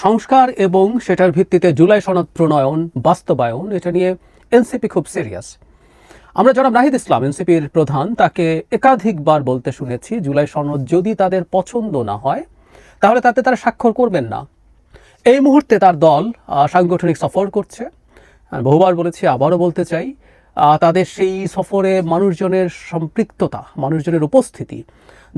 সংস্কার এবং সেটার ভিত্তিতে জুলাই সনদ প্রণয়ন বাস্তবায়ন এটা নিয়ে এনসিপি খুব সিরিয়াস। আমরা জনাব নাহিদ ইসলাম এনসিপির প্রধান তাকে একাধিকবার বলতে শুনেছি জুলাই সনদ যদি তাদের পছন্দ না হয় তাহলে তাতে তারা স্বাক্ষর করবেন না। এই মুহূর্তে তার দল সাংগঠনিক সফর করছে। বহুবার বলেছি, আবারও বলতে চাই, তাদের সেই সফরে মানুষজনের সম্পৃক্ততা, মানুষজনের উপস্থিতি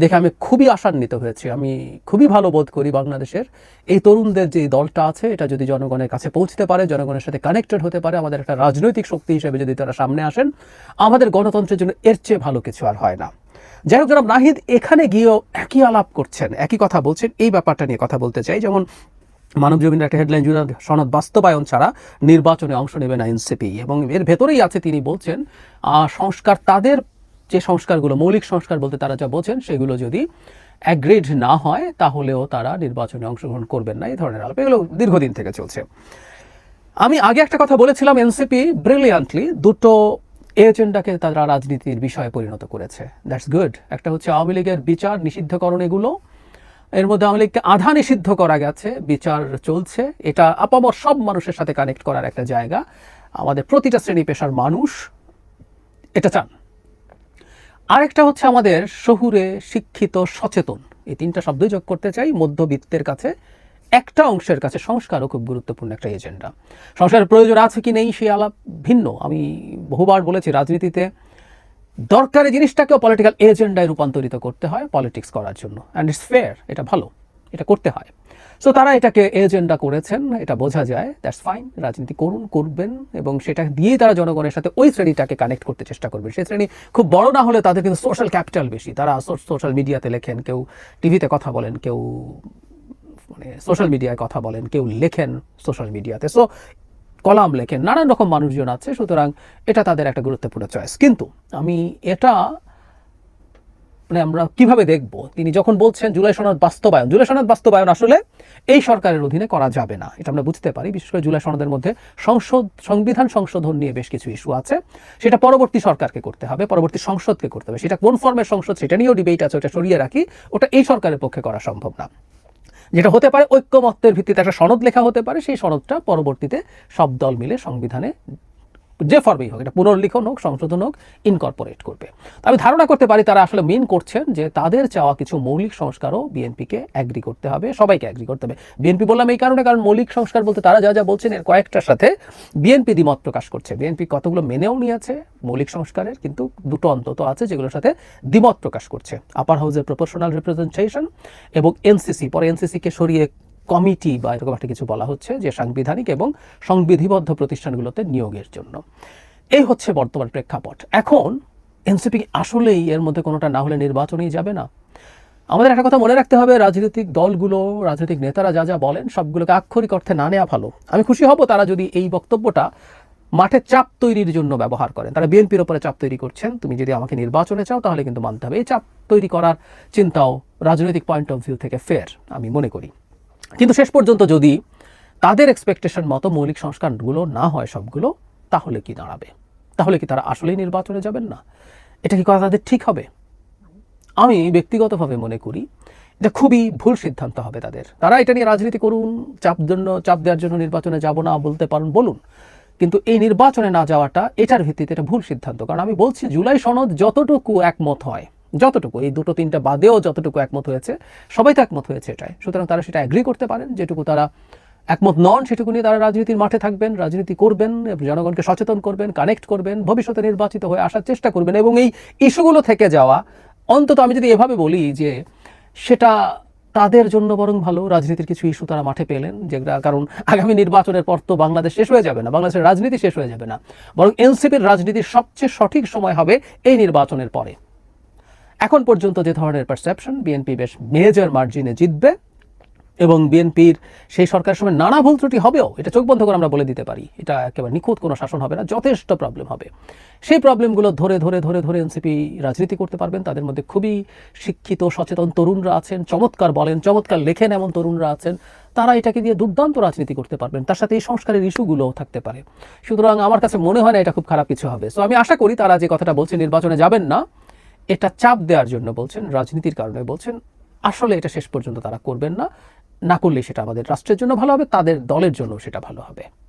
দেখে আমি খুবই আশান্বিত হয়েছি। আমি খুবই ভালো বোধ করি বাংলাদেশের এই তরুণদের যে দলটা আছে এটা যদি জনগণের কাছে পৌঁছতে পারে, জনগণের সাথে কানেক্টেড হতে পারে, আমাদের একটা রাজনৈতিক শক্তি হিসেবে যদি তারা সামনে আসেন, আমাদের গণতন্ত্রের জন্য এর চেয়ে ভালো কিছু আর হয় না। যাই হোক, জনাব নাহিদ এখানে গিয়েও একই আলাপ করছেন, একই কথা বলছেন। এই ব্যাপারটা নিয়ে কথা বলতে চাই। যেমন মানবজমিনের একটা হেডলাইন, জুলাই সনদ বাস্তবায়ন ছাড়া নির্বাচনে অংশ নেবে না এনসিপি, এবং এর ভেতরেই আছে তিনি বলছেন সংস্কার, তাদের যে সংস্কারগুলো মৌলিক সংস্কার বলতে তারা যা বোঝেন সেগুলো যদি অ্যাগ্রিড না হয় তাহলেও তারা নির্বাচনে অংশগ্রহণ করবেন না। এই ধরনের আলাপ এগুলো দীর্ঘদিন থেকে চলছে। আমি আগে একটা কথা বলেছিলাম, এনসিপি ব্রিলিয়ান্টলি দুটো এজেন্ডাকে তারা রাজনীতির বিষয়ে পরিণত করেছে। That's good. একটা হচ্ছে আওয়ামী লীগের বিচার নিষিদ্ধকরণ, এগুলো এর মধ্যে আওয়ামী লীগকে আধা নিষিদ্ধ করা গেছে, বিচার চলছে। এটা আপামর সব মানুষের সাথে কানেক্ট করার একটা জায়গা। আমাদের প্রতিটা শ্রেণী পেশার মানুষ এটা চান। আরেকটা হচ্ছে আমাদের শহুরে শিক্ষিত সচেতন, এই তিনটা শব্দই যোগ করতে চাই। মধ্যবিত্তের কাছে একটা অংশের কাছে সংস্কারও খুব গুরুত্বপূর্ণ একটা এজেন্ডা। সংস্কারের প্রয়োজন আছে কি নেই সেই আলাপ ভিন্ন। আমি বহুবার বলেছি, রাজনীতিতে দরকারি জিনিসটাকেও পলিটিক্যাল এজেন্ডায় রূপান্তরিত করতে হয় পলিটিক্স করার জন্য, অ্যান্ড ইটস ফেয়ার, এটা ভালো, এটা করতে হয়। সো তারা এটাকে এজেন্ডা করেছেন, এটা বোঝা যায়। দ্যাটস ফাইন, রাজনীতি করুন, করবেন, এবং সেটা দিয়েই তারা জনগণের সাথে ওই শ্রেণীটাকে কানেক্ট করতে চেষ্টা করবেন। সেই শ্রেণী খুব বড় না হলে তাদের কিন্তু সোশ্যাল ক্যাপিটাল বেশি। তারা সোশ্যাল মিডিয়াতে লেখেন, কেউ টিভিতে কথা বলেন, কেউ মানে সোশ্যাল মিডিয়ায় কথা বলেন, কেউ লেখেন সোশ্যাল মিডিয়াতে, সো কলাম লেখেন, নানান রকম মানুষজন আছে। সুতরাং এটা তাদের একটা গুরুত্বপূর্ণ চয়েস। কিন্তু আমি এটা মানে আমরা কিভাবে দেখব, তিনি যখন বলছেন জুলাই সনদ বাস্তবায়ন, জুলাই সনদ বাস্তবায়ন আসলে এই সরকারের অধীনে করা যাবে না, এটা আমরা বুঝতে পারি। বিশেষ করে জুলাই সনদের মধ্যে সংবিধান সংশোধন নিয়ে বেশ কিছু ইস্যু আছে। সেটা পরবর্তী সরকারকে করতে হবে, পরবর্তী সংসদকে করতে হবে। সেটা কোন ফর্মের সংসদ সেটা নিয়েও ডিবেট আছে, ওটা সরিয়ে রাখি। ওটা এই সরকারের পক্ষে করা সম্ভব না। যেটা হতে পারে ঐক্যমত্যের ভিত্তিতে একটা সনদ লেখা হতে পারে, সেই সনদটা পরবর্তীতে সব দল মিলে সংবিধানে যে ফর্মেই হোক, এটা পুনর্লিখন হোক, সংশোধন হোক, ইনকর্পোরেট করবে। আমি ধারণা করতে পারি তারা আসলে মিন করছেন যে তাদের চাওয়া কিছু মৌলিক সংস্কারও বিএনপিকে অ্যাগ্রি করতে হবে, সবাইকে অ্যাগ্রি করতে হবে। বিএনপি বললাম এই কারণে, কারণ মৌলিক সংস্কার বলতে তারা যা যা বলছেন এর কয়েকটার সাথে বিএনপি দ্বিমত প্রকাশ করছে। বিএনপি কতগুলো মেনেও নিয়েছে মৌলিক সংস্কারের, কিন্তু দুটো অন্তত আছে যেগুলোর সাথে দ্বিমত প্রকাশ করছে। আপার হাউসের প্রপোর্শনাল রিপ্রেজেন্টেশন এবং এনসিসি, পরে এনসিসিকে সরিয়ে কমিটি বা এরকম একটা কিছু বলা হচ্ছে, যে সাংবিধানিক এবং সংবিধিবদ্ধ প্রতিষ্ঠানগুলোতে নিয়োগের জন্য। এই হচ্ছে বর্তমান প্রেক্ষাপট। এখন এনসিপি আসলেই এর মধ্যে কোনোটা না হলে নির্বাচনেই যাবে না। আমাদের একটা কথা মনে রাখতে হবে, রাজনৈতিক দলগুলো, রাজনৈতিক নেতারা যা যা বলেন সবগুলোকে আক্ষরিক অর্থে না নেওয়া ভালো। আমি খুশি হব তারা যদি এই বক্তব্যটা মাঠে চাপ তৈরির জন্য ব্যবহার করেন। তারা বিএনপির ওপরে চাপ তৈরি করছেন, তুমি যদি আমাকে নির্বাচনে চাও তাহলে কিন্তু মানতে হবে। এই চাপ তৈরি করার চিন্তাও রাজনৈতিক পয়েন্ট অফ ভিউ থেকে ফেয়ার আমি মনে করি। কিন্তু শেষ পর্যন্ত যদি তাদের এক্সপেকটেশন মতো মৌলিক সংস্কারগুলো না হয় সবগুলো, তাহলে কি দাঁড়াবে? তাহলে কি তারা আসলেই নির্বাচনে যাবেন না? এটা কি কথা তাদের ঠিক হবে? আমি ব্যক্তিগতভাবে মনে করি এটা খুবই ভুল সিদ্ধান্ত হবে তাদের। তারা এটা নিয়ে রাজনীতি করুন, চাপ দেওয়ার জন্য নির্বাচনে যাব না বলতে পারেন, বলুন, কিন্তু এই নির্বাচনে না যাওয়াটা এটার ভিত্তিতে এটা ভুল সিদ্ধান্ত। কারণ আমি বলছি জুলাই সনদ যতটুকু একমত হয়, যতটুকু এই দুটো তিনটা বাদেও যতটুকু একমত হয়েছে, সবাই তো একমত হয়েছে এটাই। সুতরাং তারা সেটা অ্যাগ্রি করতে পারেন। যেটুকু তারা একমত নন সেটুকু নিয়ে তারা রাজনীতির মাঠে থাকবেন, রাজনীতি করবেন, জনগণকে সচেতন করবেন, কানেক্ট করবেন, ভবিষ্যতে নির্বাচিত হয়ে আসার চেষ্টা করবেন। এবং এই ইস্যুগুলো থেকে যাওয়া, অন্তত আমি যদি এভাবে বলি যে সেটা তাদের জন্য বরং ভালো, রাজনীতির কিছু ইস্যু তারা মাঠে পেলেন, যেটা কারণ আগামী নির্বাচনের পর তো বাংলাদেশ শেষ হয়ে যাবে না, বাংলাদেশের রাজনীতি শেষ হয়ে যাবে না, বরং এনসিপির রাজনীতির সবচেয়ে সঠিক সময় হবে এই নির্বাচনের পরে। এখন পর্যন্ত যে ধরনের পারসেপশন, বিএনপি বেশ মেজর মার্জিনে জিতবে এবং বিএনপির সেই সরকারের সময় নানা ভুল ত্রুটি হবেও, এটা চোখ বন্ধ করে আমরা বলে দিতে পারি, এটা একেবারে নিখুঁত কোনো শাসন হবে না, যথেষ্ট প্রবলেম হবে। সেই প্রবলেমগুলো ধরে ধরে ধরে ধরে এনসিপি রাজনীতি করতে পারবেন। তাদের মধ্যে খুবই শিক্ষিত সচেতন তরুণরা আছেন, চমৎকার বলেন, চমৎকার লেখেন এমন তরুণরা আছেন, তারা এটাকে দিয়ে দুর্দান্ত রাজনীতি করতে পারবেন। তার সাথে এই সংস্কারের ইস্যুগুলোও থাকতে পারে। সুতরাং আমার কাছে মনে হয় না এটা খুব খারাপ কিছু হবে। সো আমি আশা করি তারা যে কথাটা বলছেন নির্বাচনে যাবেন না, এটা চাপ দেওয়ার জন্য বলছেন, রাজনীতির কারণে বলছেন, আসলে এটা শেষ পর্যন্ত তারা করবেন না। না করলে সেটা আমাদের রাষ্ট্রের জন্য ভালো হবে, তাদের দলের জন্য সেটা ভালো হবে।